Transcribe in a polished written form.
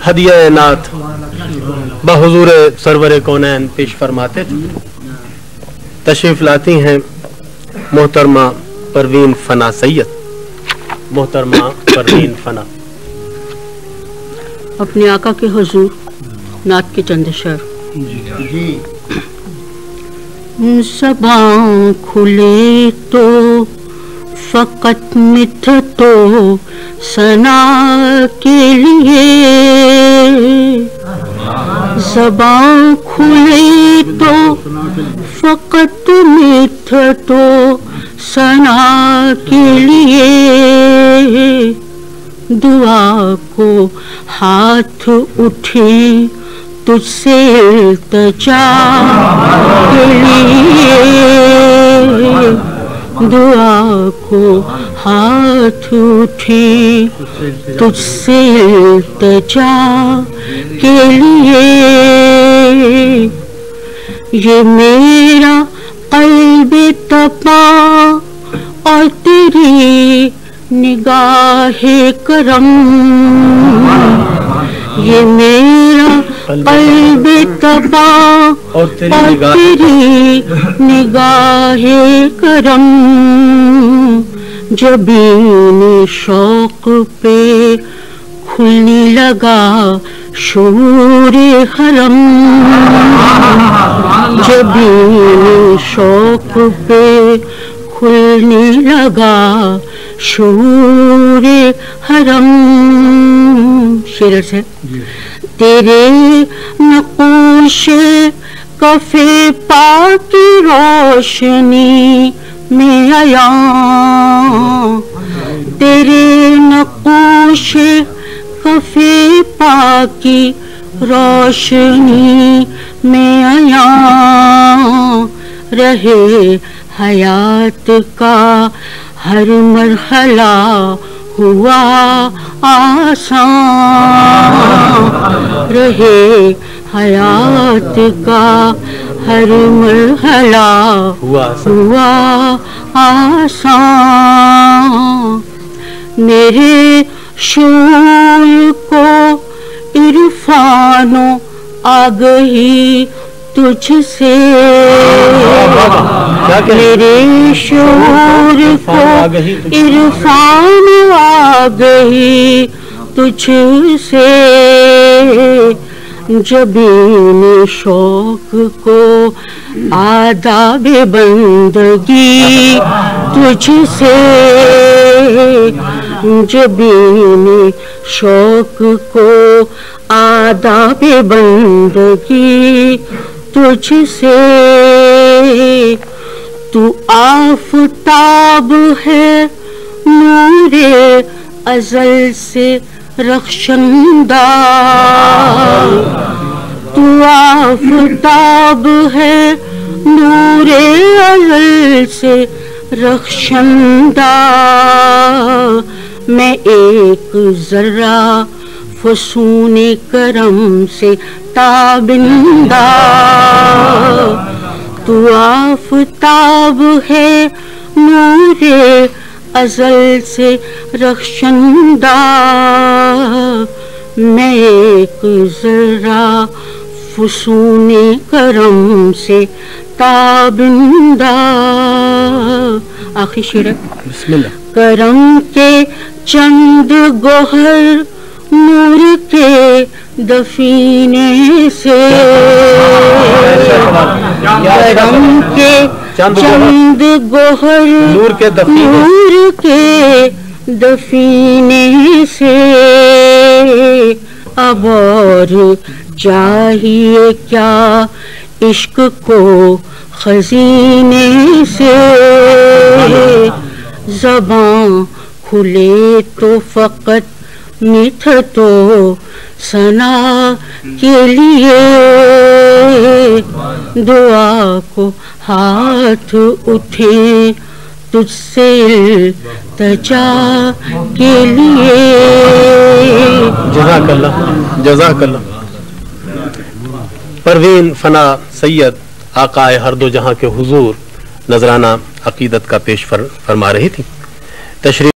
ہدیہ نعت بحضور سرور کونین پیش فرماتے تھے. تشریف لاتی ہیں محترمہ پروین فنا سید. محترمہ پروین فنا اپنے آقا کے حضور نعت کے چند شعر. زباں کھلے تو فقط مت تو ثنا کے لیے، زباں کھلے تو فقط مت تو ثنا کے لیے، دعا کو ہاتھ اٹھے تجھ سے التجا کے لیے، دعا کو ہاتھ اٹھے تجھ سے التجا کے لیے. یہ میرا قلب تپا اور تیری نگاہ کرم، یہ میرا قلب تپا اور تیری نگاہ کرم، جبین شوق پہ کھلنے لگا شعور حرم، جبین شوق پہ کھلنے لگا شعور حرم. شعر سے تیرے نقوش کف پا کی روشنی میں آیا، تیرے نقوش کف پا کی روشنی میں آیا، رہے حیات کا ہر مرحلہ ہوا آسان، رہے حیات کا ہر مرحلہ ہوا آسان. میرے شعور کو عرفان و آگہی تجھ سے، میرے شعور کو عرفان و آگہی تجھ سے، جبین شوق کو آداب بندگی تجھ سے، جبین شوق کو آداب بندگی تجھ سے. تو آفتاب ہے نور ازل سے رخشندہ، تو آفتاب ہے نور ازل سے رخشندہ، میں ایک ذرہ فسون کرم سے تابندہ، تو آفتاب ہے نور ازل سے رخشندہ، میں ایک ذرہ فسون کرم سے تابندہ. آخری شعر بسم اللہ. کرم کے چند گوہر نور کے دفینے سے، کرم کے چند گوہر نور کے دفینے سے، اب اور چاہیے کیا عشق کو خزینے سے، زباں کھلے تو فقط مت تو ثنا کے لیے، دعا کو ہاتھ اٹھے تجھ سے التجا کے لیے. جزاک اللہ، جزاک اللہ. پروین فنا سید آقائے ہر دو جہاں کے حضور نذرانہ عقیدت کا پیش فرما رہی تھی. تشریف